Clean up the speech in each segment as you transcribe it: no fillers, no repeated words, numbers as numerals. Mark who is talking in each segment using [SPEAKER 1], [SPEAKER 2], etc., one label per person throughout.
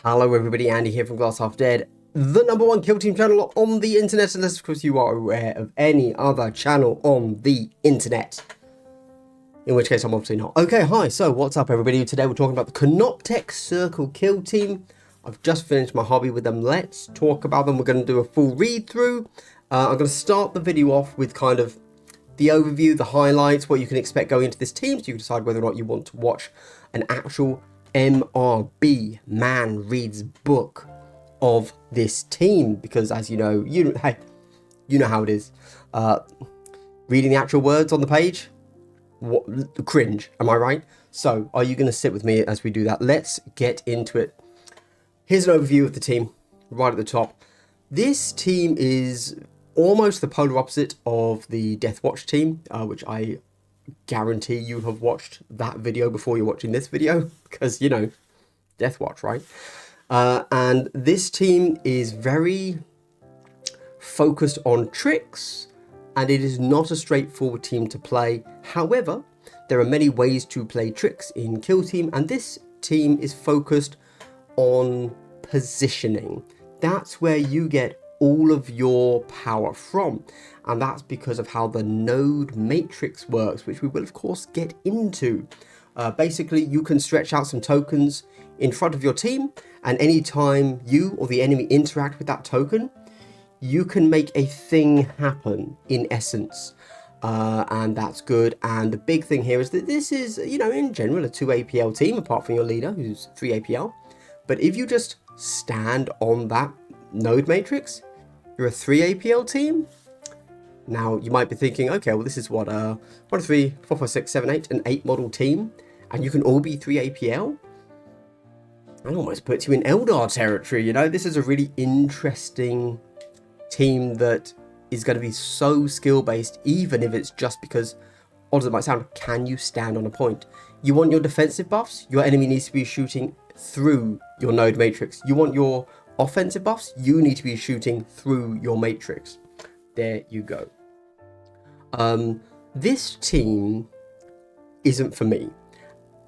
[SPEAKER 1] Hello everybody, Andy here from Glass Half Dead, the #1 kill team channel on the internet, unless of course you are aware of any other channel on the internet. In which case I'm obviously not. Okay, hi, so what's up everybody? Today we're talking about the Canoptek Circle kill team. I've just finished my hobby with them. Let's talk about them. We're going to do a full read through. I'm going to start the video off with kind of the overview, the highlights, what you can expect going into this team, so you can decide whether or not you want to watch an actual MRB, man reads book, of this team, because as you know, hey, you know how it is. Reading the actual words on the page, what cringe, am I right? So are you going to sit with me as we do that? Let's get into it. Here's an overview of the team right at the top. This team is almost the polar opposite of the Deathwatch team, which I guarantee you have watched that video before you're watching this video, because you know, Deathwatch, right? And this team is very focused on tricks, and it is not a straightforward team to play. However, there are many ways to play tricks in kill team, and this team is focused on positioning. That's where you get all of your power from, and that's because of how the node matrix works, which we will of course get into. Basically, you can stretch out some tokens in front of your team, and anytime you or the enemy interact with that token, you can make a thing happen in essence, and that's good. And the big thing here is that this is, you know, in general a 2 APL team, apart from your leader who's 3 APL. But if you just stand on that node matrix, you're a 3 APL team. Now you might be thinking, okay, well this is what 1, 2, 3, 4, 5, 6, 7, 8, an 8 model team, and you can all be 3 APL. That almost puts you in Eldar territory, you know. This is a really interesting team that is going to be so skill based, even if it's just because, odd as it might sound, can you stand on a point? You want your defensive buffs, your enemy needs to be shooting through your node matrix. You want your offensive buffs, you need to be shooting through your matrix. There you go. This team isn't for me,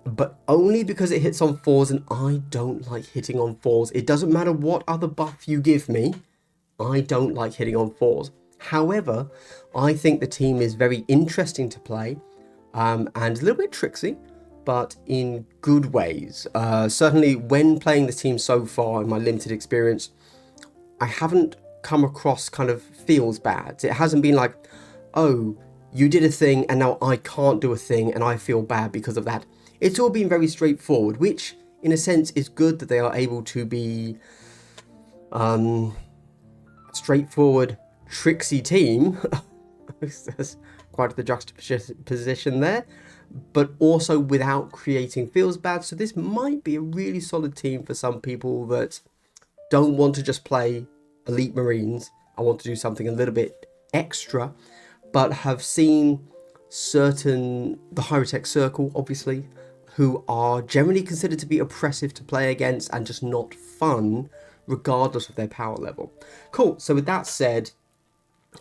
[SPEAKER 1] but only because it hits on 4s, and I don't like hitting on 4s. It doesn't matter what other buff you give me, I don't like hitting on 4s. However, I think the team is very interesting to play, and a little bit tricksy, but in good ways. Certainly when playing the team so far in my limited experience, I haven't come across kind of feels bad. It hasn't been like, oh, you did a thing and now I can't do a thing and I feel bad because of that. It's all been very straightforward, which in a sense is good, that they are able to be straightforward, tricksy team. There's quite the juxtaposition there, but also without creating feels bad. So this might be a really solid team for some people that don't want to just play Elite Marines. I want to do something a little bit extra, but have seen the High-Tech Circle, obviously, who are generally considered to be oppressive to play against and just not fun, regardless of their power level. Cool, so with that said,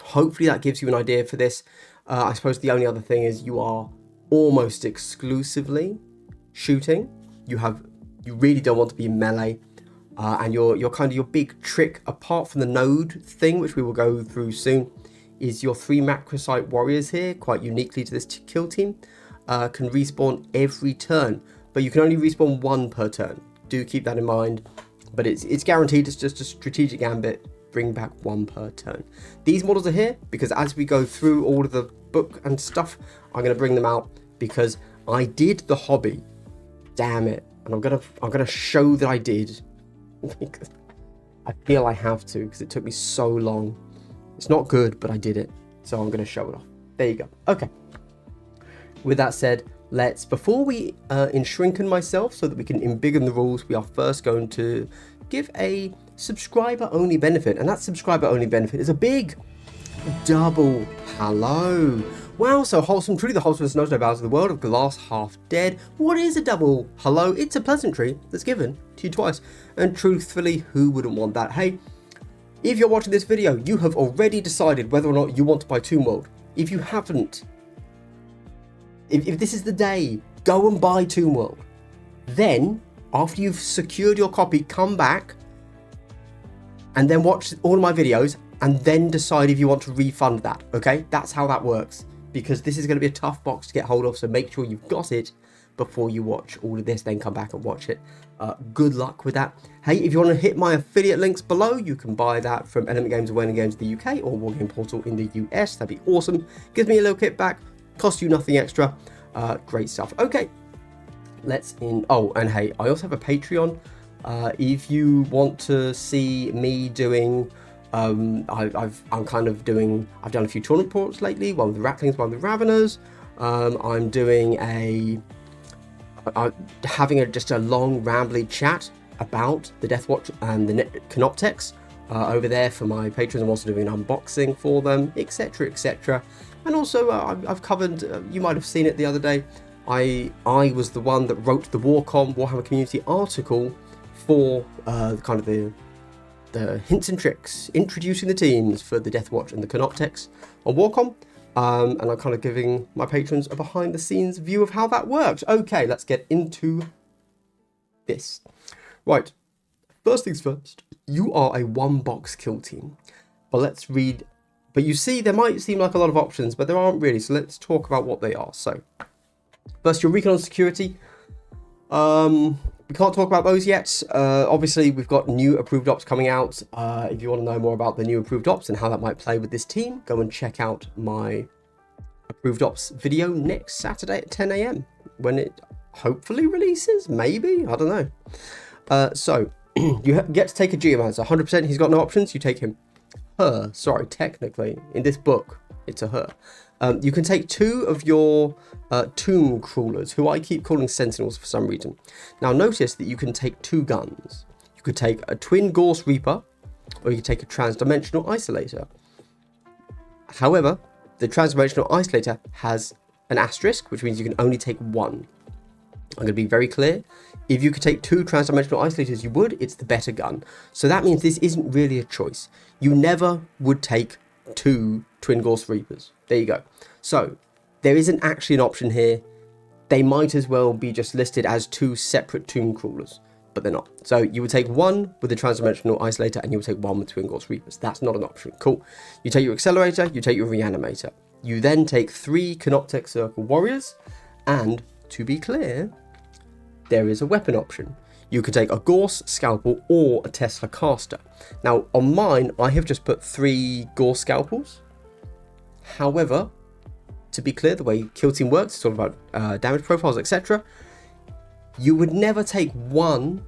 [SPEAKER 1] hopefully that gives you an idea for this. I suppose the only other thing is you are almost exclusively shooting. You really don't want to be melee, and your kind of your big trick, apart from the node thing, which we will go through soon, is your 3 macrosite warriors here, quite uniquely to this kill team, can respawn every turn, but you can only respawn 1 per turn. Do keep that in mind, but it's guaranteed. It's just a strategic gambit. Bring back 1 per turn. These models are here because as we go through all of the book and stuff, I'm going to bring them out because I did the hobby. Damn it. And I'm gonna show that I did. I feel I have to, because it took me so long. It's not good, but I did it. So I'm going to show it off. There you go. Okay. With that said, before we enshrinken myself so that we can embiggen the rules, we are first going to give a subscriber only benefit. And that subscriber only benefit is a big double hello. Wow, so wholesome, truly the wholesomest no bows of the world of Glass Half Dead. What is a double hello? It's a pleasantry that's given to you twice. And truthfully, who wouldn't want that? Hey, if you're watching this video, you have already decided whether or not you want to buy Tomb World. If you haven't, if this is the day, go and buy Tomb World. Then After you've secured your copy, come back and then watch all of my videos and then decide if you want to refund that, okay? That's how that works, because this is going to be a tough box to get hold of, so make sure you've got it before you watch all of this, then come back and watch it. Good luck with that. Hey, if you want to hit my affiliate links below, you can buy that from Element Games and Winning Games in the UK or Wargame Portal in the US. That'd be awesome. Gives me a little kickback, costs you nothing extra. Great stuff. Okay, let's in. Oh, and hey, I also have a Patreon. If you want to see me doing, I've done a few tournament reports lately, one with the Rattlings, one with the Raveners. I'm doing having just a long rambly chat about the Deathwatch and the Canopteks over there for my patrons. I'm also doing an unboxing for them, etc, etc. And also I've covered, you might have seen it the other day, I was the one that wrote the Warhammer community article for kind of the hints and tricks, introducing the teams for the Deathwatch and the Canopteks on Warcom. And I'm kind of giving my patrons a behind the scenes view of how that works. Okay, let's get into this. Right, first things first, you are a one-box kill team. But let's read, but you see, there might seem like a lot of options, but there aren't really, so let's talk about what they are. So, first, your recon and security. We can't talk about those yet. Obviously, we've got new approved ops coming out. If you want to know more about the new approved ops and how that might play with this team, go and check out my approved ops video next Saturday at 10 AM when it hopefully releases. Maybe, I don't know. So you get to take a Geomancer. 100%. He's got no options. You take him. Her. Sorry, technically in this book, it's a her. You can take 2 of your tomb crawlers, who I keep calling sentinels for some reason. Now notice that you can take 2 guns. You could take a twin Gorse Reaper, or you could take a transdimensional isolator. However, the transdimensional isolator has an asterisk, which means you can only take 1. I'm going to be very clear. If you could take 2 transdimensional isolators, you would. It's the better gun. So that means this isn't really a choice. You never would take 2 twin Gorse Reapers. There you go. So there isn't actually an option here. They might as well be just listed as 2 separate tomb crawlers, but they're not. So you would take 1 with the transdimensional isolator and you would take 1 with twin Gorse Reapers. That's not an option. Cool. You take your accelerator, you take your reanimator. You then take 3 Canoptek Circle Warriors, and to be clear, there is a weapon option. You could take a Gorse Scalpel or a Tesla Caster. Now, on mine, I have just put 3 Gorse Scalpels. However, to be clear, the way Kill Team works, it's all about damage profiles, etc. You would never take 1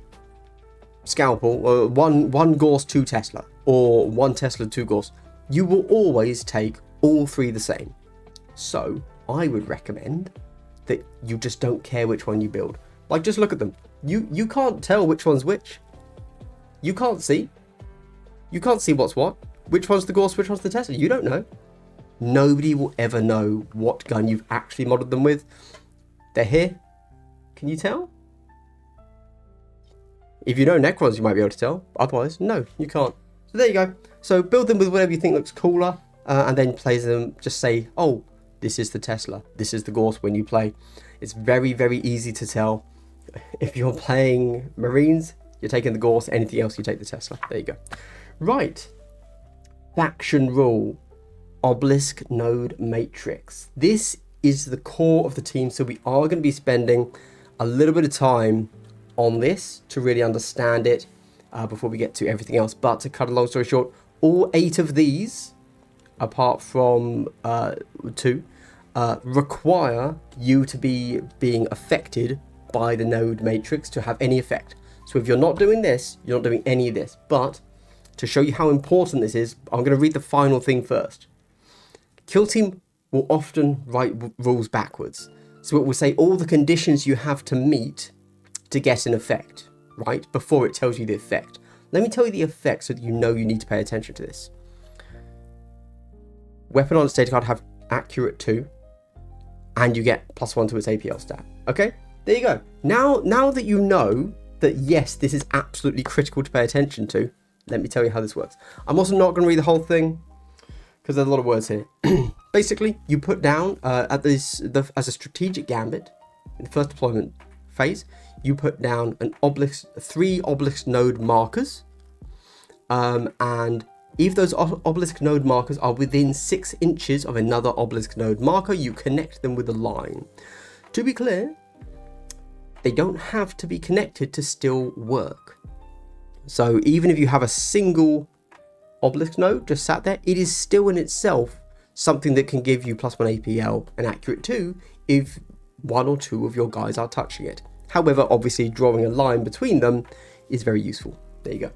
[SPEAKER 1] Scalpel, or one Gorse, 2 Tesla, or 1 Tesla, 2 Gorse. You will always take all 3 the same. So, I would recommend that you just don't care which one you build. Like, just look at them. You can't tell which one's which. You can't see. You can't see what's what. Which one's the Gorse, which one's the Tesla. You don't know. Nobody will ever know what gun you've actually modded them with. They're here. Can you tell? If you know Necrons, you might be able to tell. Otherwise, no, you can't. So there you go. So build them with whatever you think looks cooler, and then play them. Just say, oh, this is the Tesla. This is the Gorse when you play. It's very, very easy to tell. If you're playing Marines, you're taking the Gorse. Anything else, you take the Tesla. There you go. Right. Faction rule. Obelisk Node Matrix. This is the core of the team, so we are going to be spending a little bit of time on this to really understand it before we get to everything else. But to cut a long story short, all 8 of these, apart from 2, require you to be being affected by the node matrix to have any effect. So if you're not doing this, you're not doing any of this. But to show you how important this is, I'm going to read the final thing first. Kill Team will often write rules backwards. So it will say all the conditions you have to meet to get an effect, right? Before it tells you the effect. Let me tell you the effect so that you know you need to pay attention to this. Weapon on its data card have accurate 2, and you get +1 to its APL stat. Okay, there you go. Now that you know that yes, this is absolutely critical to pay attention to, let me tell you how this works. I'm also not going to read the whole thing because there's a lot of words here. Basically, you put down as a strategic gambit in the first deployment phase, you put down an obelisk, 3 obelisk node markers, and if those obelisk node markers are within 6 inches of another obelisk node marker, you connect them with a line. To be clear, they don't have to be connected to still work. So even if you have a single obelisk node just sat there, it is still in itself something that can give you +1 APL and accurate 2 if 1 or 2 of your guys are touching it. However, obviously drawing a line between them is very useful. There you go.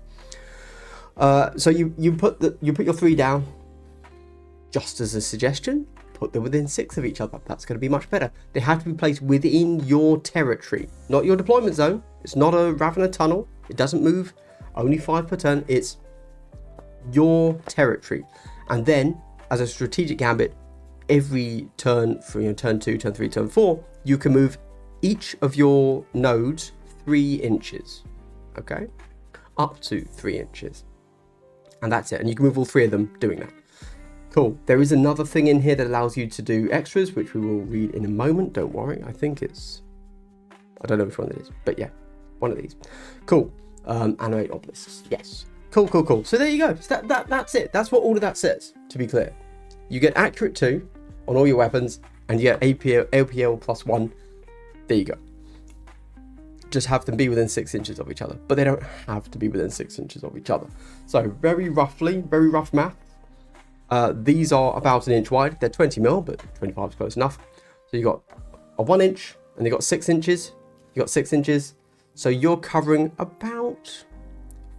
[SPEAKER 1] So you put your 3 down. Just as a suggestion, put them within 6 of each other. That's going to be much better. They have to be placed within your territory, not your deployment zone. It's not a Ravener tunnel. It doesn't move. Only 5 per turn. It's your territory. And then, as a strategic gambit, every turn, from turn 2, turn 3, turn 4, you can move each of your nodes 3 inches. Okay? Up to 3 inches. And that's it. And you can move all 3 of them doing that. Cool. There is another thing in here that allows you to do extras, which we will read in a moment. Don't worry. I think it's... I don't know which one it is. But yeah, one of these. Cool. Animate obelisks. Yes. Cool, cool, cool. So there you go. So that's it. That's what all of that says, to be clear. You get accurate 2 on all your weapons, and you get APL +1. There you go. Just have them be within 6 inches of each other. But they don't have to be within 6 inches of each other. So very roughly, very rough math. These are about 1 inch wide. They're 20 mil, but 25 is close enough. So you got a 1 inch, and you got 6 inches. You got 6 inches. So you're covering about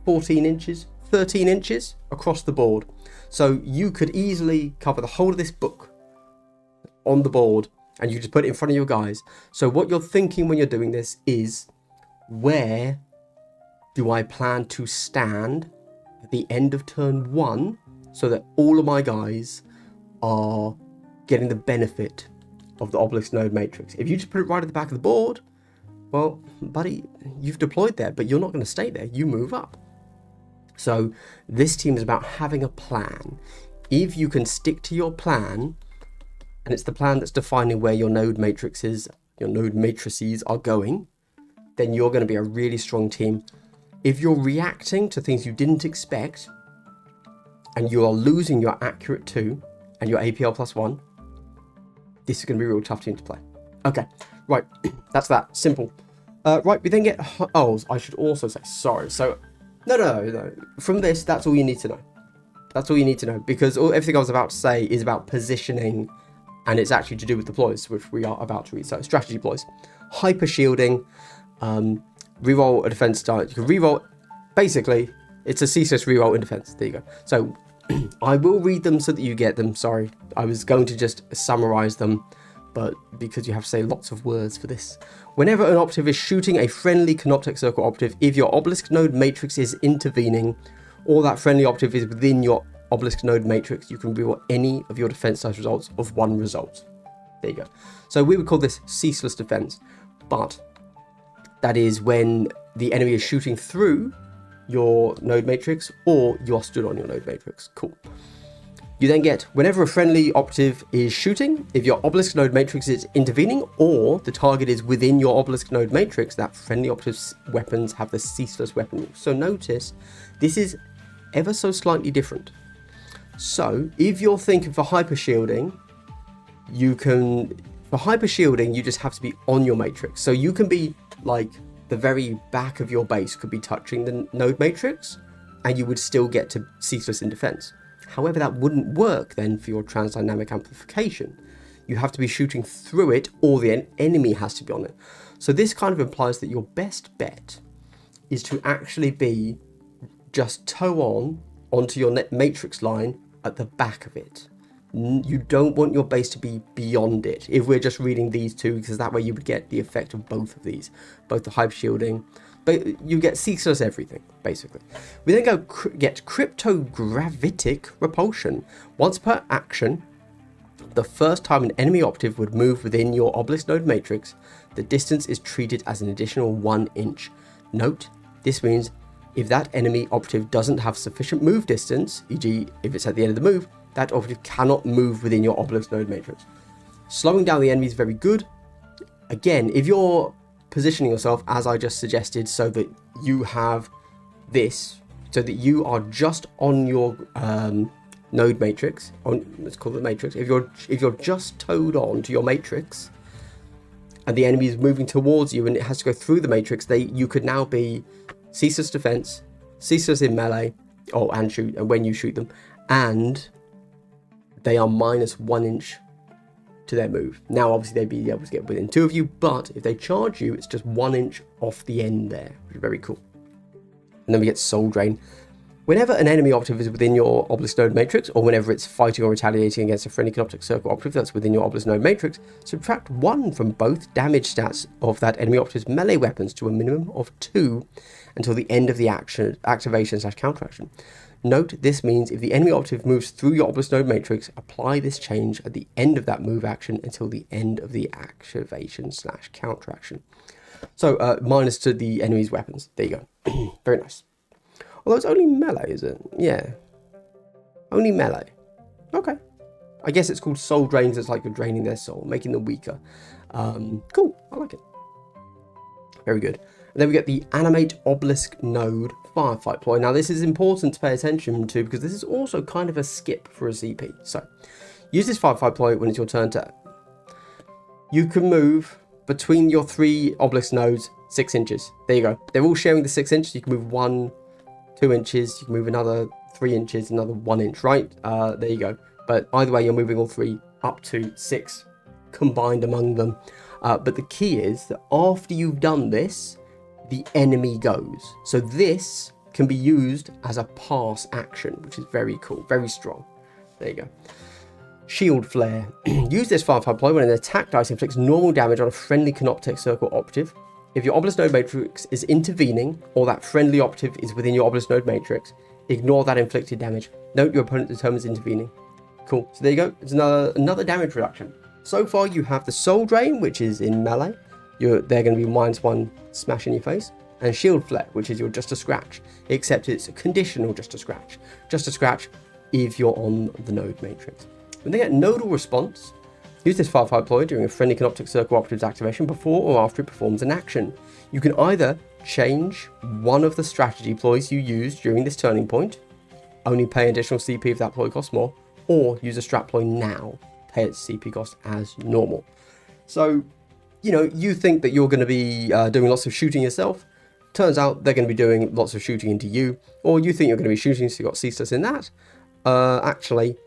[SPEAKER 1] 14 inches, 13 inches across the board. So you could easily cover the whole of this book on the board, and you just put it in front of your guys. So what you're thinking when you're doing this is, where do I plan to stand at the end of turn 1 so that all of my guys are getting the benefit of the obelisk node matrix? If you just put it right at the back of the board, well, buddy, you've deployed there, but you're not going to stay there. You move up. So this team is about having a plan. If you can stick to your plan, and it's the plan that's defining where your node matrices are going, then you're going to be a really strong team. If you're reacting to things you didn't expect, and you are losing your accurate 2 and your APL +1, this is going to be a real tough team to play. Okay, right, that's that. Simple. Right, we then get... Oh, I should also say, sorry. So, no. From this, that's all you need to know. That's all you need to know, because everything I was about to say is about positioning, and it's actually to do with deploys, which we are about to read. So, strategy deploys. Hyper shielding, reroll a defense style. You can reroll... Basically, it's a ceaseless reroll in defense. There you go. So, I will read them so that you get them. Sorry, I was going to just summarize them, but because you have to say lots of words for this. Whenever an operative is shooting a friendly Canoptek Circle operative, if your obelisk node matrix is intervening, or that friendly operative is within your obelisk node matrix, you can reroll any of your defense size results of 1 result. There you go. So we would call this ceaseless defense, but that is when the enemy is shooting through your node matrix, or you are stood on your node matrix. Cool. You then get, whenever a friendly operative is shooting, if your obelisk node matrix is intervening, or the target is within your obelisk node matrix, that friendly operative's weapons have the ceaseless weapon rule. So notice, this is ever so slightly different. So if you're thinking for hyper shielding, you just have to be on your matrix. So you can be like, the very back of your base could be touching the node matrix, and you would still get to ceaseless in defense. However, that wouldn't work then for your transdynamic amplification. You have to be shooting through it, or the enemy has to be on it. So this kind of implies that your best bet is to actually be just toe on onto your net matrix line at the back of it. You don't want your base to be beyond it, if we're just reading these two, because that way you would get the effect of both of these, both the hyper shielding, but you get ceaseless everything, basically. We then get cryptogravitic repulsion. Once per action, the first time an enemy operative would move within your obelisk node matrix, the distance is treated as an additional 1 inch. Note, this means if that enemy operative doesn't have sufficient move distance, e.g. if it's at the end of the move, that operative cannot move within your obelisk node matrix. Slowing down the enemy is very good. Again, if you're positioning yourself as I just suggested, so that you have this, so that you are just on your node matrix, let's call it matrix. If you're just towed on to your matrix, and the enemy is moving towards you and it has to go through the matrix, you could now be ceaseless defense, ceaseless in melee, and shoot, and when you shoot them, and they are -1 inch to their move. Now, obviously, they'd be able to get within 2 of you, but if they charge you, it's just 1 inch off the end there, which is very cool. And then we get Soul Drain. Whenever an enemy operative is within your Obelisk Node matrix, or whenever it's fighting or retaliating against a friendly Canoptek Circle operative that's within your Obelisk Node matrix, subtract 1 from both damage stats of that enemy operative's melee weapons to a minimum of 2 until the end of the activation/counteraction. Note, this means if the enemy operative moves through your Obelisk Node matrix, apply this change at the end of that move action until the end of the activation/counteraction. So, minus to the enemy's weapons. There you go. Very nice. Although it's only melee, is it? Yeah. Only melee. Okay. I guess it's called Soul Drain, so it's like you're draining their soul, making them weaker. Cool. I like it. Very good. And then we get the Animate Obelisk Node Firefight ploy. Now, this is important to pay attention to because this is also kind of a skip for a CP. So, use this Firefight ploy when it's your turn to... You can move between your 3 obelisk nodes 6 inches. There you go. They're all sharing the 6 inches. You can move 1, 2 inches. You can move another 3 inches, another 1 inch, right? There you go. But either way, you're moving all 3 up to 6 combined among them. But the key is that after you've done this, the enemy goes. So this can be used as a pass action, which is very cool, very strong. There you go. Shield Flare. Use this Firefight ploy when an attack dice inflicts normal damage on a friendly Canoptek Circle operative. If your Obelisk Node matrix is intervening, or that friendly operative is within your Obelisk Node matrix, ignore that inflicted damage. Note your opponent determines intervening. Cool. So there you go. It's another damage reduction. So far, you have the Soul Drain, which is in melee. They're going to be -1 smash in your face. And Shield Flare, which is your just a scratch, except it's a conditional just a scratch. Just a scratch if you're on the node matrix. When they get nodal response, use this Firefight ploy during a friendly Canoptek Circle operative's activation before or after it performs an action. You can either change one of the strategy ploys you use during this turning point, only pay additional CP if that ploy costs more, or use a strat ploy now, pay its CP cost as normal. So, you know, you think that you're going to be doing lots of shooting yourself. Turns out they're going to be doing lots of shooting into you, or you think you're going to be shooting, so you've got ceaseless in that. Actually,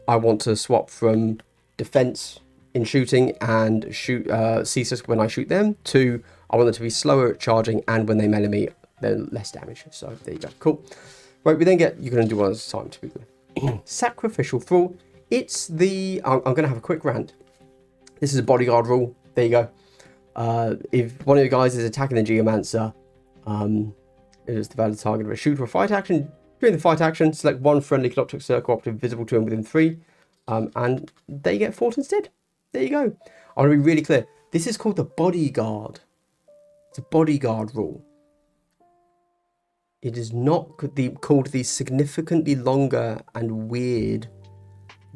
[SPEAKER 1] I want to swap from defense in shooting and shoot ceaseless when I shoot them to I want them to be slower at charging, and when they melee me, then less damage. So there you go. Cool. Right, we then get, you're going to do one at a time typically. Sacrificial Thrall. It's the, I'm going to have a quick rant. This is a bodyguard rule. There you go. If one of the guys is attacking the Geomancer, it is the valid target of a shoot or a fight action. During the fight action, select one friendly Canoptek Circle operative visible to him within 3, and they get fought instead. There you go. I want to be really clear. This is called the bodyguard. It's a bodyguard rule. It is not called the significantly longer and weird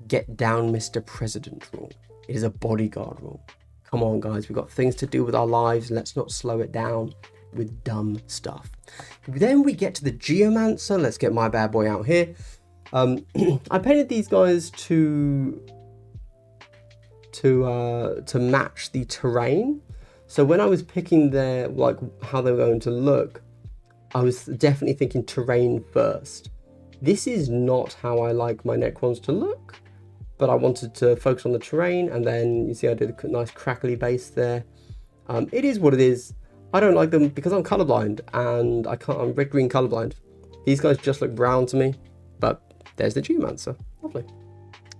[SPEAKER 1] get down Mr. President rule. It is a bodyguard rule. Come on, guys. We've got things to do with our lives. Let's not slow it down with dumb stuff. Then we get to the Geomancer. Let's get my bad boy out here. I painted these guys to match the terrain. So when I was picking their, like, how they were going to look, I was definitely thinking terrain first. This is not how I like my Necrons to look, but I wanted to focus on the terrain, and then you see I did a nice crackly base there. It is what it is. I don't like them because I'm colorblind, and I'm red-green colorblind. These guys just look brown to me, but there's the Geomancer. Lovely.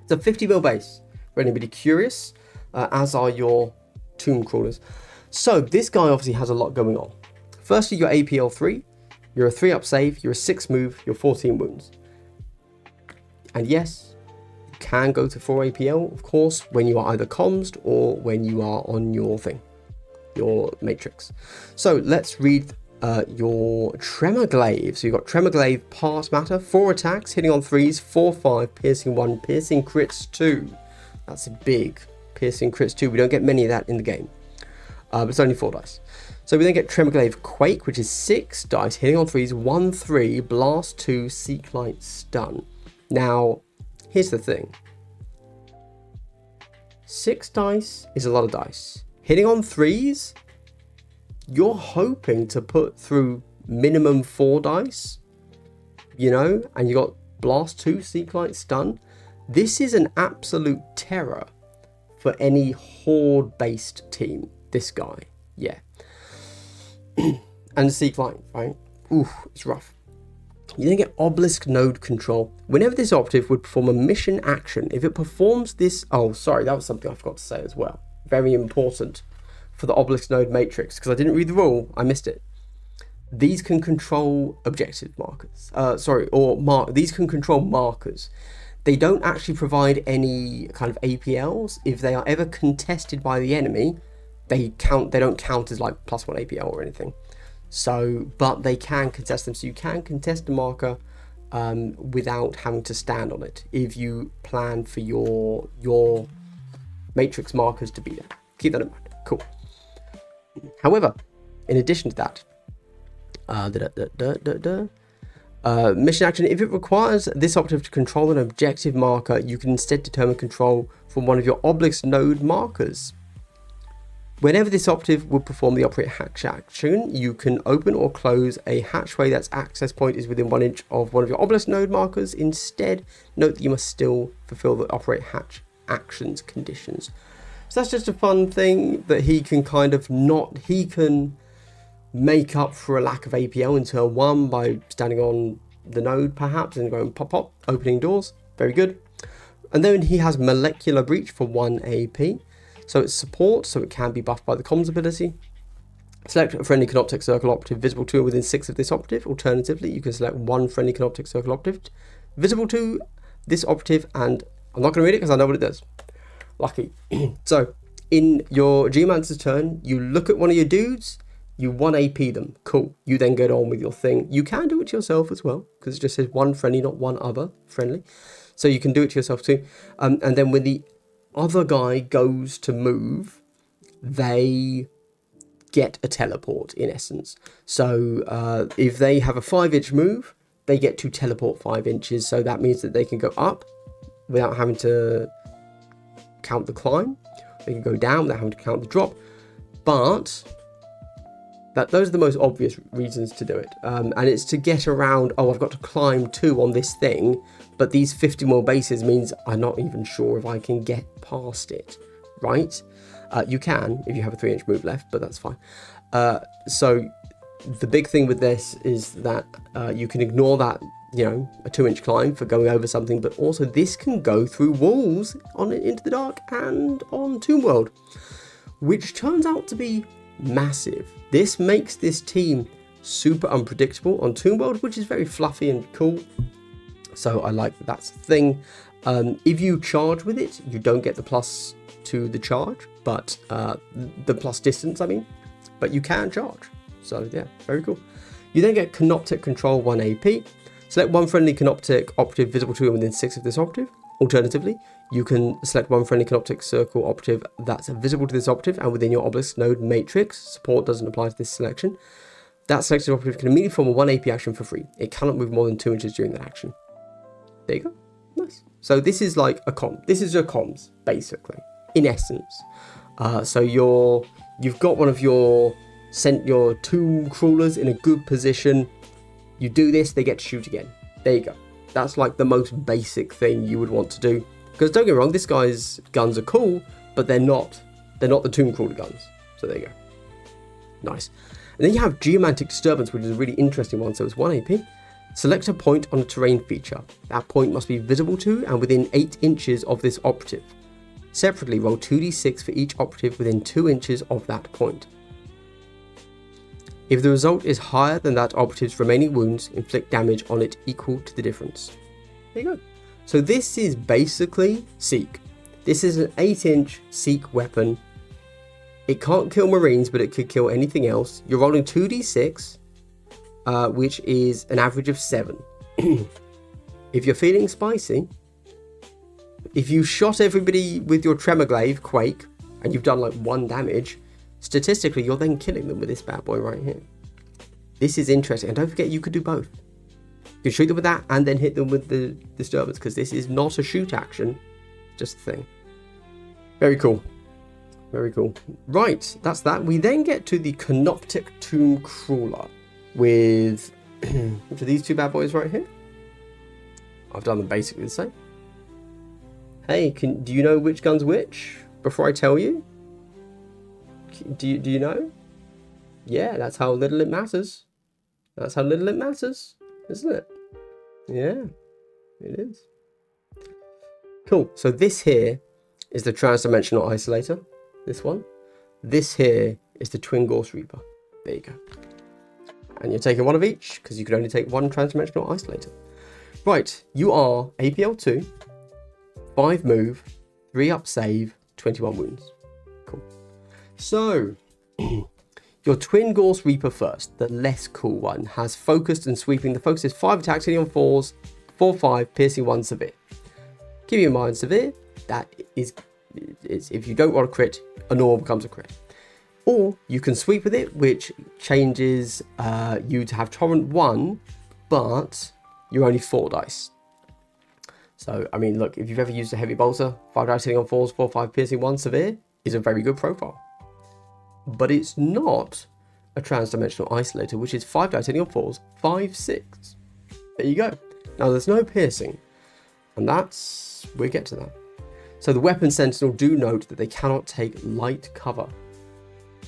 [SPEAKER 1] It's a 50 mil base for anybody curious, as are your tomb crawlers. So this guy obviously has a lot going on. Firstly, you're APL 3. You're a 3-up save, you're a 6 move, you're 14 wounds. And yes, you can go to 4 APL, of course, when you are either commsed or when you are on your thing, your matrix. So let's read your Tremor Glaive. So you've got Tremor Glaive, Part Matter, 4 attacks, hitting on 3s, 4/5, piercing 1, piercing crits 2. That's a big piercing crits 2. We don't get many of that in the game, but it's only 4 dice. So we then get Tremorglaive Quake, which is 6 dice, hitting on 3s, 1/3, blast 2, seek light, stun. Now, here's the thing. 6 dice is a lot of dice. Hitting on 3s, you're hoping to put through minimum 4 dice, you know, and you got blast 2, seek light, stun. This is an absolute terror for any horde-based team. This guy, yeah. And seek light, right? Ooh, it's rough. You then get Obelisk Node Control. Whenever this operative would perform a mission action, if it performs this... Oh, sorry, that was something I forgot to say as well. Very important for the Obelisk Node Matrix, because I didn't read the rule, I missed it. These can control objective markers. These can control markers. They don't actually provide any kind of APLs. If they are ever contested by the enemy, they don't count as like +1 APL or anything. So, but they can contest them. So you can contest a marker without having to stand on it if you plan for your matrix markers to be there. Keep that in mind. Cool. However, in addition to that, mission action, if it requires this operative to control an objective marker, you can instead determine control from one of your Obelisk Node markers. Whenever this operative will perform the operate hatch action, you can open or close a hatchway that's access point is within 1 inch of one of your Obelisk Node markers. Instead, note that you must still fulfill the operate hatch actions conditions. So that's just a fun thing that he can kind of he can make up for a lack of APL in turn 1 by standing on the node perhaps and going pop pop, opening doors. Very good. And then he has Molecular Breach for 1 AP. So it's support, so it can be buffed by the comms ability. Select a friendly Canoptek Circle operative visible to and within 6 of this operative. Alternatively, you can select 1 friendly Canoptek Circle operative visible to this operative, and I'm not going to read it because I know what it does. Lucky. So in your Geomancer's turn, you look at one of your dudes, you 1 AP them. Cool. You then get on with your thing. You can do it to yourself as well, because it just says 1 friendly, not 1 other friendly. So you can do it to yourself too. And then when the other guy goes to move, they get a teleport in essence. So if they have a 5-inch move, they get to teleport 5 inches. So that means that they can go up without having to count the climb. They can go down without having to count the drop. But those are the most obvious reasons to do it. And it's to get around, oh, I've got to climb 2 on this thing, but these 50 more bases means I'm not even sure if I can get past it, right? You can if you have a 3-inch move left, but that's fine. So the big thing with this is that you can ignore that, you know, a 2-inch climb for going over something, but also this can go through walls on Into the Dark and on Tomb World, which turns out to be massive. This makes this team super unpredictable on Tomb World, which is very fluffy and cool. So I like that that's a thing. If you charge with it, you don't get the plus to the charge, but the plus distance, I mean, but you can charge. So yeah, very cool. You then get Canoptek Control 1 AP. Select 1 friendly Canoptek operative visible to and within 6 of this operative. Alternatively, you can select 1 friendly Canoptek Circle operative that's visible to this operative and within your Obelisk Node Matrix. Support doesn't apply to this selection. That selected operative can immediately perform a 1 AP action for free. It cannot move more than 2 inches during that action. There you go. Nice. So this is like a this is your comms, basically, in essence. So you've got one of your tomb crawlers in a good position. You do this, they get to shoot again. There you go. That's like the most basic thing you would want to do. Because don't get me wrong, this guy's guns are cool, but they're not the tomb crawler guns. So there you go. Nice. And then you have Geomantic Disturbance, which is a really interesting one. So it's 1 AP. Select a point on a terrain feature. That point must be visible to and within 8 inches of this operative. Separately, roll 2d6 for each operative within 2 inches of that point. If the result is higher than that operative's remaining wounds, inflict damage on it equal to the difference. There you go. So this is basically Seek. This is an 8-inch Seek weapon. It can't kill Marines, but it could kill anything else. You're rolling 2d6, which is an average of 7. If you're feeling spicy, if you shot everybody with your Tremorglaive Quake, and you've done like 1 damage, statistically, you're then killing them with this bad boy right here. This is interesting. And don't forget, you could do both. You can shoot them with that and then hit them with the disturbance, because this is not a shoot action, just a thing. Very cool. Very cool. Right, that's that. We then get to the Canoptek Tomb Crawler with which are these two bad boys right here. I've done them basically the same. Hey, do you know which gun's which before I tell you? Do you know? Yeah, that's how little it matters. That's how little it matters, isn't it? Yeah, it is. Cool. So this here is the transdimensional isolator. This one. This here is the Twin Gorse Reaper. There you go. And you're taking one of each, because you can only take one transdimensional isolator. Right, you are APL 2, 5 move, 3 up save, 21 wounds. Cool. So, your Twin Gorse Reaper first, the less cool one, has focused and sweeping. The focus is 5 attacks, hitting on 4s, 4/5, piercing 1 severe. Keep in mind, severe, that is if you don't want a crit, a normal becomes a crit. Or you can sweep with it, which changes you to have Torrent 1, but you're only 4 dice. So, I mean, look, if you've ever used a heavy bolter, 5 dice hitting on 4s, 4/5, piercing 1 severe is a very good profile. But it's not a transdimensional isolator, which is 5 dice hitting on 4s, 5, 6. There you go. Now, there's no piercing, and we'll get to that. So the Weapon Sentinel do note that they cannot take light cover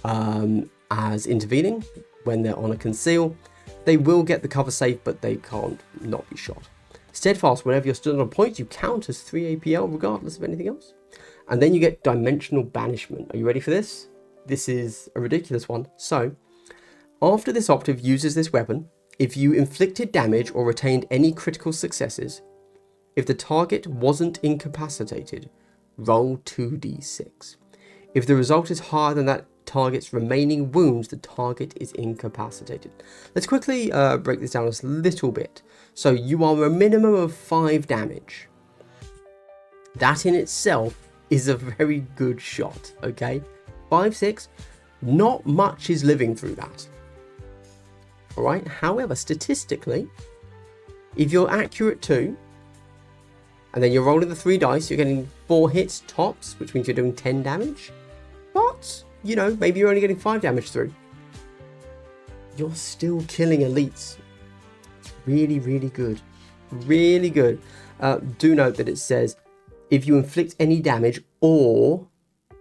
[SPEAKER 1] as intervening when they're on a conceal. They will get the cover safe, but they can't not be shot. Steadfast, whenever you're stood on a point, you count as 3 APL regardless of anything else. And then you get Dimensional Banishment. Are you ready for this? This is a ridiculous one. So, after this operative uses this weapon, if you inflicted damage or retained any critical successes, if the target wasn't incapacitated, roll 2d6. If the result is higher than that target's remaining wounds, the target is incapacitated. Let's quickly break this down a little bit. So you are a minimum of 5 damage. That in itself is a very good shot, okay? 5, 6, not much is living through that. Alright, however, statistically, if you're accurate too, and then you're rolling the 3 dice, you're getting 4 hits tops, which means you're doing 10 damage. But, you know, maybe you're only getting 5 damage through. You're still killing elites. It's really, really good. Really good. Do note that it says, if you inflict any damage or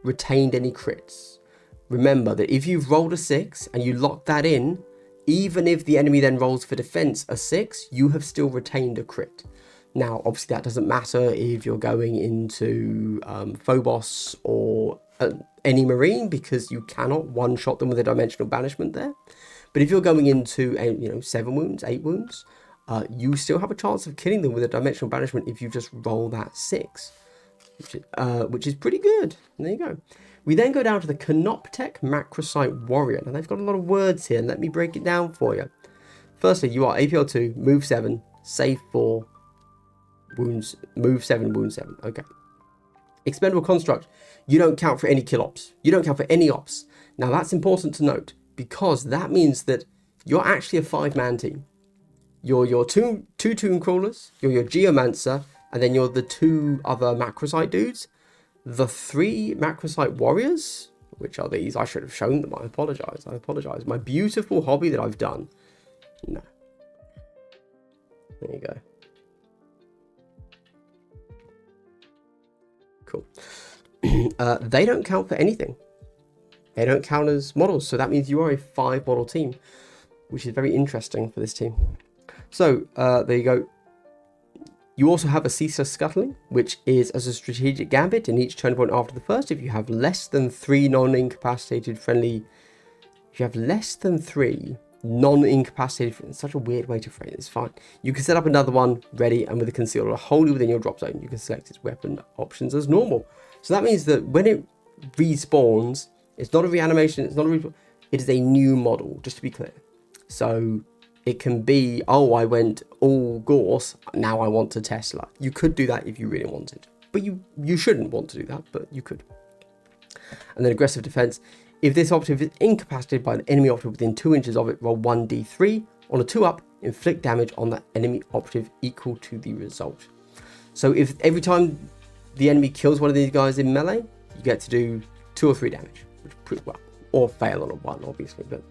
[SPEAKER 1] retained any crits. Remember that if you've rolled a 6 and you lock that in, even if the enemy then rolls for defense a 6, you have still retained a crit. Now, obviously, that doesn't matter if you're going into Phobos or any Marine, because you cannot one-shot them with a Dimensional Banishment there. But if you're going into 7 wounds, 8 wounds, you still have a chance of killing them with a Dimensional Banishment if you just roll that 6, which is pretty good. There you go. We then go down to the Canoptek Macrosite Warrior. Now, they've got a lot of words here, and let me break it down for you. Firstly, you are APL 2, move 7, save 4, wounds, move 7, wound 7. Okay. Expendable Construct. You don't count for any kill ops. You don't count for any ops. Now, that's important to note, because that means that you're actually a 5-man team. You're your two Tomb Crawlers, you're your Geomancer, and then you're the 2 other Macrosite dudes. The 3 Macrosite Warriors, which are these, I should have shown them, I apologise. My beautiful hobby that I've done. No. There you go. Cool. They don't count for anything. They don't count as models, so that means you are a 5-model team, which is very interesting for this team. So, there you go. You also have a Ceaseless Scuttling, which is as a strategic gambit in each turn point after the first. If you have less than 3 non-incapacitated friendly... If you have less than 3 non-incapacitated... It's such a weird way to phrase it. It's fine. You can set up another one ready and with a concealer wholly within your drop zone. You can select its weapon options as normal. So that means that when it respawns, it's not a reanimation, it's not a respawn. It is a new model, just to be clear. So... it can be, oh, I went all Gorse, now I want to Tesla. You could do that if you really wanted. But you shouldn't want to do that, but you could. And then Aggressive Defense. If this operative is incapacitated by an enemy operative within 2 inches of it, roll 1d3. On a 2-up, inflict damage on that enemy operative equal to the result. So if every time the enemy kills one of these guys in melee, you get to do 2 or 3 damage, which is pretty well. Or fail on a 1, obviously, but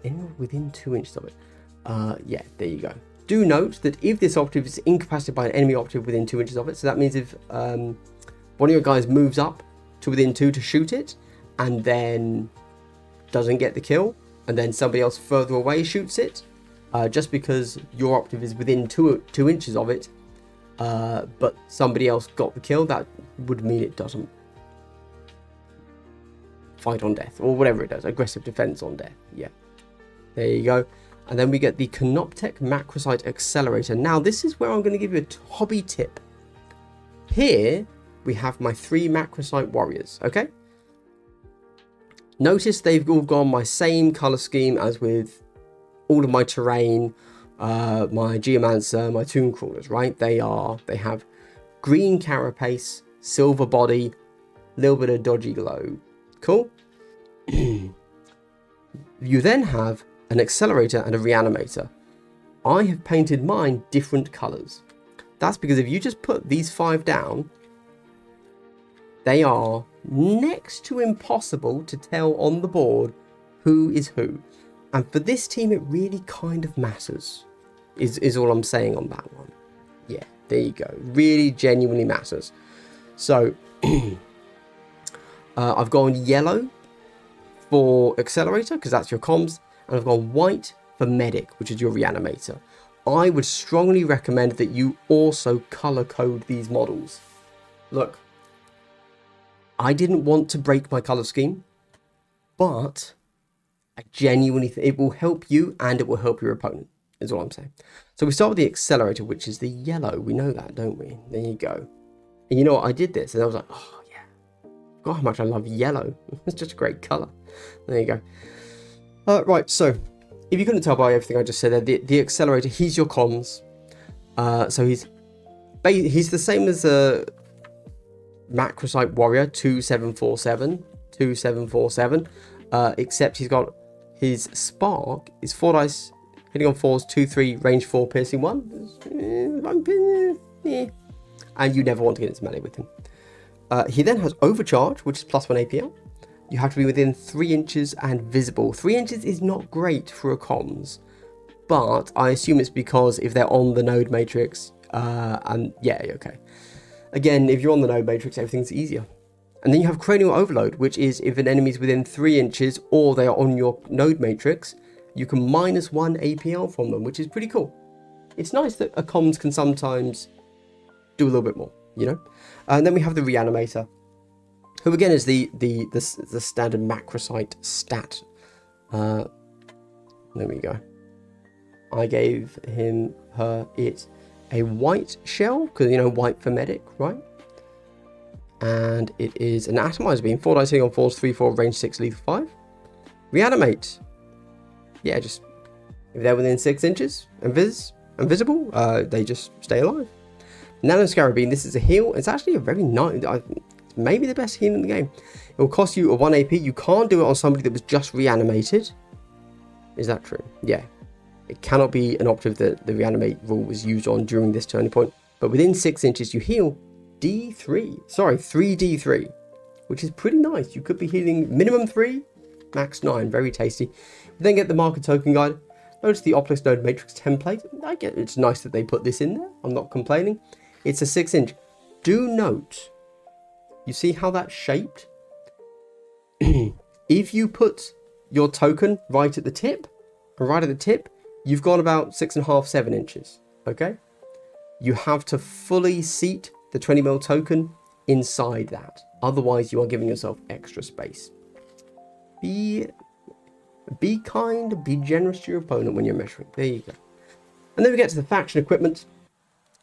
[SPEAKER 1] anyway, within 2 inches of it. Yeah, there you go. Do note that if this operative is incapacitated by an enemy operative within 2 inches of it, so that means if one of your guys moves up to within 2 to shoot it, and then doesn't get the kill, and then somebody else further away shoots it, just because your operative is within 2 inches of it, but somebody else got the kill, that would mean it doesn't fight on death, or whatever it does, aggressive defense on death. Yeah, there you go. And then we get the Canoptek Macrosite Accelerator. Now this is where I'm going to give you a hobby tip. Here we have my 3 Macrosite warriors, okay? Notice they've all gone my same color scheme as with all of my terrain, my Geomancer, my Tomb Crawlers, right? They have green carapace, silver body, little bit of dodgy glow. Cool. You then have an accelerator and a reanimator. I have painted mine different colors. That's because if you just put these 5 down, they are next to impossible to tell on the board who is who. And for this team, it really kind of matters, is all I'm saying on that one. Yeah, there you go. Really genuinely matters. So I've gone yellow for accelerator, because that's your comms, and I've gone white for medic, which is your reanimator. I would strongly recommend that you also color code these models. Look, I didn't want to break my color scheme, but I genuinely think it will help you and it will help your opponent, is all I'm saying. So we start with the accelerator, which is the yellow. We know that, don't we? There you go. And you know what? I did this and I was like, oh yeah, God, how much I love yellow. It's just a great color. There you go. Right, so if you couldn't tell by everything I just said there, the accelerator, he's your comms. So he's the same as a Macrosite Warrior 2747, except he's got his spark is 4 dice, hitting on 4s, 2-3, range 4, piercing 1. And you never want to get into melee with him. He then has overcharge, which is +1 APL. You have to be within 3 inches and visible. 3 inches is not great for a comms, but I assume it's because if they're on the node matrix, and yeah, okay. Again, if you're on the node matrix, everything's easier. And then you have cranial overload, which is if an enemy is within 3 inches or they are on your node matrix, you can -1 APL from them, which is pretty cool. It's nice that a comms can sometimes do a little bit more, you know? And then we have the reanimator, who again is the standard Macrosite stat. There we go. I gave it a white shell, because you know, white for medic, right? And it is an atomizer beam, 4 dice hitting on 4s, 3-4, range 6, lethal 5. Reanimate. Yeah, just if they're within 6 inches and visible, they just stay alive. Nanoscarabine, this is a heal. It's actually a very nice, maybe the best heal in the game. It will cost you a 1 AP. You can't do it on somebody that was just reanimated. Is that true? Yeah. It cannot be an operative that the reanimate rule was used on during this turning point. But within 6 inches, you heal 3d3, which is pretty nice. You could be healing minimum 3, max 9. Very tasty. We then get the marker token guide. Notice the Optics Node Matrix template. I get it's nice that they put this in there. I'm not complaining. It's a 6 inch. Do note, you see how that's shaped? If you put your token right at the tip, you've got about 6.5, 7 inches, okay? You have to fully seat the 20mm token inside that. Otherwise, you are giving yourself extra space. Be kind, be generous to your opponent when you're measuring. There you go. And then we get to the faction equipment,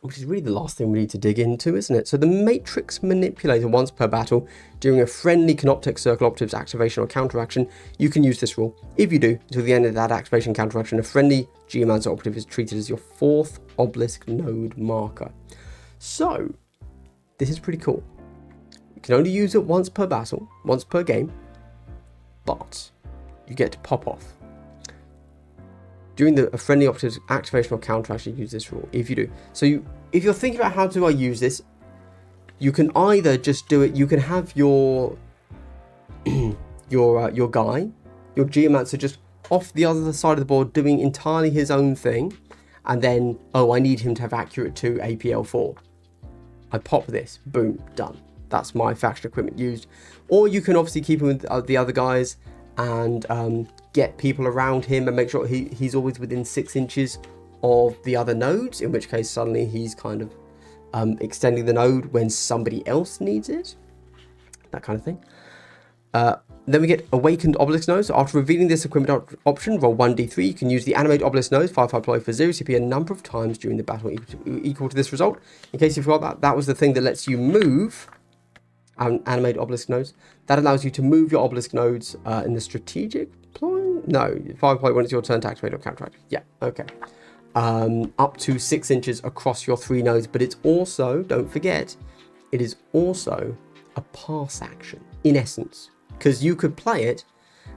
[SPEAKER 1] which is really the last thing we need to dig into, isn't it? So the Matrix Manipulator, once per battle, during a friendly Canoptek Circle Operative's activation or counteraction, you can use this rule. If you do, until the end of that activation counteraction, a friendly Geomancer Operative is treated as your 4th obelisk node marker. So, this is pretty cool. You can only use it once per battle, once per game. but you get to pop off. During a friendly optive's activation or counter action, use this rule. If you do. So if you're thinking about how do I use this, you can either just do it, you can have your your guy, your Geomancer just off the other side of the board doing entirely his own thing, and then, oh, I need him to have accurate 2 APL 4. I pop this, boom, done. That's my faction equipment used. Or you can obviously keep him with the other guys and get people around him and make sure he's always within 6 inches of the other nodes, in which case suddenly he's kind of extending the node when somebody else needs it. That kind of thing. Then we get Awakened Obelisk Nodes. So after revealing this equipment option, roll 1d3. You can use the Animate Obelisk Nodes, 5/5 ploy for 0 CP a number of times during the battle equal to this result. In case you forgot that was the thing that lets you move Animate Obelisk Nodes. That allows you to move your Obelisk Nodes in the strategic ploy? No, 5 ploy when it's your turn to activate or counteract. Yeah, okay. Up to 6 inches across your 3 nodes, but it's also, don't forget, it is also a pass action, in essence. Because you could play it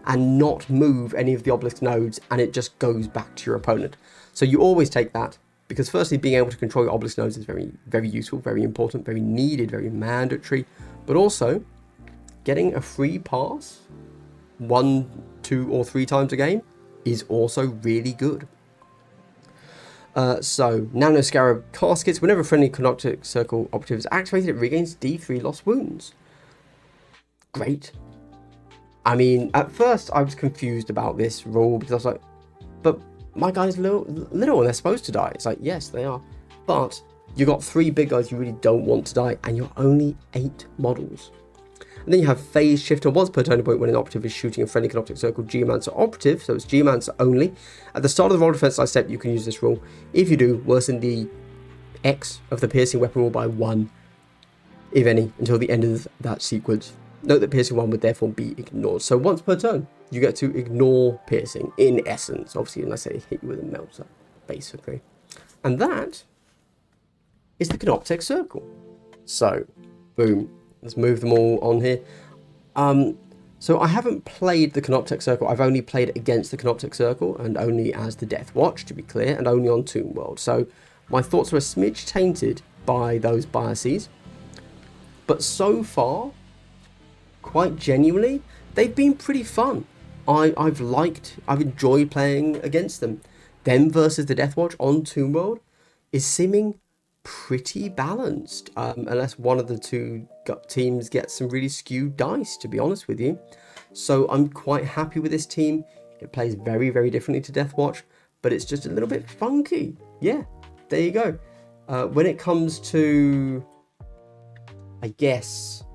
[SPEAKER 1] and not move any of the obelisk nodes and it just goes back to your opponent. So you always take that, because firstly, being able to control your obelisk nodes is very, very useful, very important, very needed, very mandatory. But also, getting a free pass 1, 2, or 3 times a game is also really good. So, Nano Scarab Caskets. Whenever a friendly Canoptek Circle operative is activated, it regains D3 lost wounds. Great. I mean, at first I was confused about this rule because I was like, but my guy's little and they're supposed to die. It's like, yes, they are. But you got 3 big guys you really don't want to die, and you're only 8 models. And then you have Phase Shifter once per turning point when an operative is shooting a friendly Canoptek Circle Geomancer operative, so it's Geomancer only. At the start of the roll defense step, you can use this rule. If you do, worsen the X of the piercing weapon roll by 1, if any, until the end of that sequence. Note that piercing 1 would therefore be ignored. So once per turn, you get to ignore piercing, in essence, obviously, unless they hit you with a melter, basically. And that is the Canoptek Circle. So, boom. Let's move them all on here. So I haven't played the Canoptek Circle. I've only played against the Canoptek Circle, and only as the Deathwatch, to be clear, and only on Tomb World. So my thoughts are a smidge tainted by those biases. But so far, quite genuinely, they've been pretty fun. I've enjoyed playing against them. Them versus the Deathwatch on Tomb World is seeming pretty balanced, unless one of the 2 teams gets some really skewed dice, to be honest with you. So I'm quite happy with this team. It plays very, very differently to Deathwatch, but it's just a little bit funky. Yeah, there you go. When it comes to, I guess,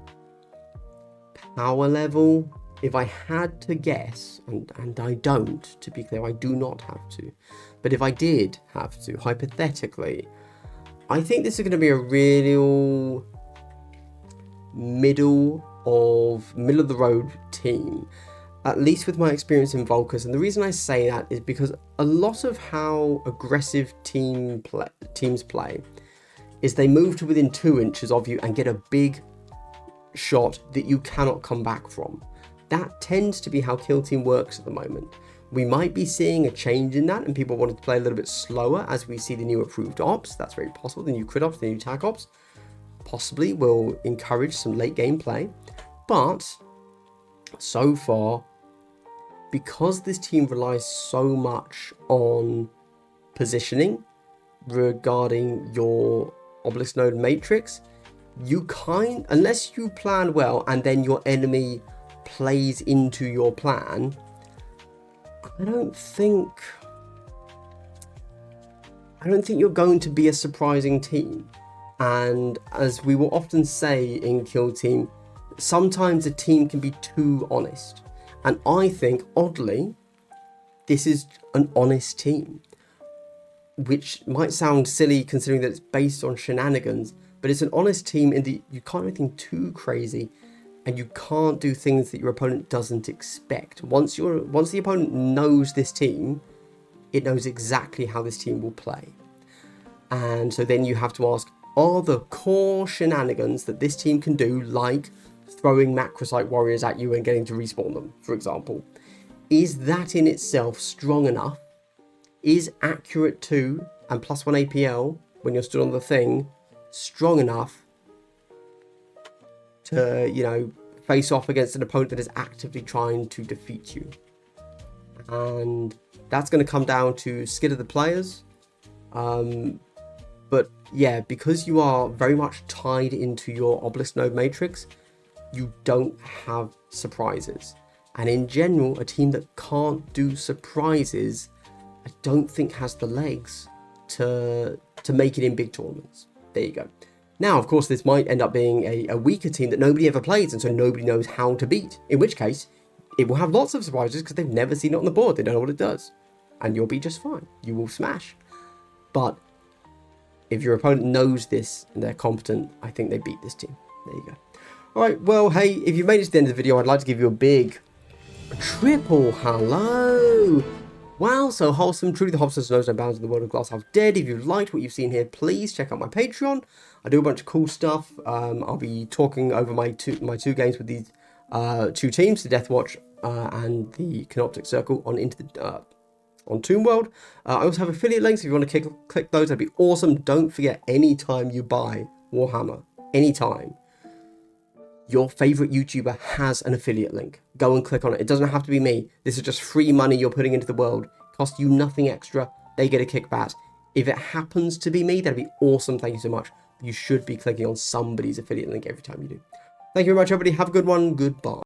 [SPEAKER 1] power level, if I had to guess, and I don't, to be clear, I do not have to, but if I did have to, hypothetically, I think this is going to be a real middle of the road team, at least with my experience in Volcus. And the reason I say that is because a lot of how aggressive teams play is they move to within 2 inches of you and get a big shot that you cannot come back from. That tends to be how Kill Team works at the moment. We might be seeing a change in that, and people wanted to play a little bit slower as we see the new approved ops. That's very possible. The new crit ops, the new tac ops, possibly will encourage some late game play. But so far, because this team relies so much on positioning regarding your obelisk node matrix, unless you plan well and then your enemy plays into your plan, I don't think you're going to be a surprising team. And as we will often say in Kill Team, sometimes a team can be too honest. And I think, oddly, this is an honest team, which might sound silly considering that it's based on shenanigans, but it's an honest team in that you can't do anything too crazy, and you can't do things that your opponent doesn't expect. Once the opponent knows this team, it knows exactly how this team will play. And so then you have to ask, are the core shenanigans that this team can do, like throwing macrosite warriors at you and getting to respawn them, for example. Is that in itself strong enough? Is accurate 2 and +1 APL when you're stood on the thing strong enough to, you know, face off against an opponent that is actively trying to defeat you? And that's going to come down to skill of the players. But yeah, because you are very much tied into your obelisk node matrix, you don't have surprises. And in general, a team that can't do surprises, I don't think has the legs to make it in big tournaments. There you go. Now, of course, this might end up being a weaker team that nobody ever plays, and so nobody knows how to beat. In which case, it will have lots of surprises because they've never seen it on the board. They don't know what it does. And you'll be just fine. You will smash. But if your opponent knows this and they're competent, I think they beat this team. There you go. All right, well, hey, if you made it to the end of the video, I'd like to give you a big triple hello. Wow, so wholesome. Truly the Hobsons knows no bounds in the world of Glass Half Dead. If you liked what you've seen here, please check out my Patreon. I do a bunch of cool stuff. I'll be talking over my two games with these two teams, the Deathwatch and the Canoptek Circle on Tomb World. I also have affiliate links if you want to click those. That'd be awesome. Don't forget, anytime you buy Warhammer, anytime, your favorite YouTuber has an affiliate link. Go and click on it. It doesn't have to be me. This is just free money you're putting into the world. It costs you nothing extra. They get a kickback. If it happens to be me, that'd be awesome. Thank you so much. You should be clicking on somebody's affiliate link every time you do. Thank you very much, everybody. Have a good one. Goodbye.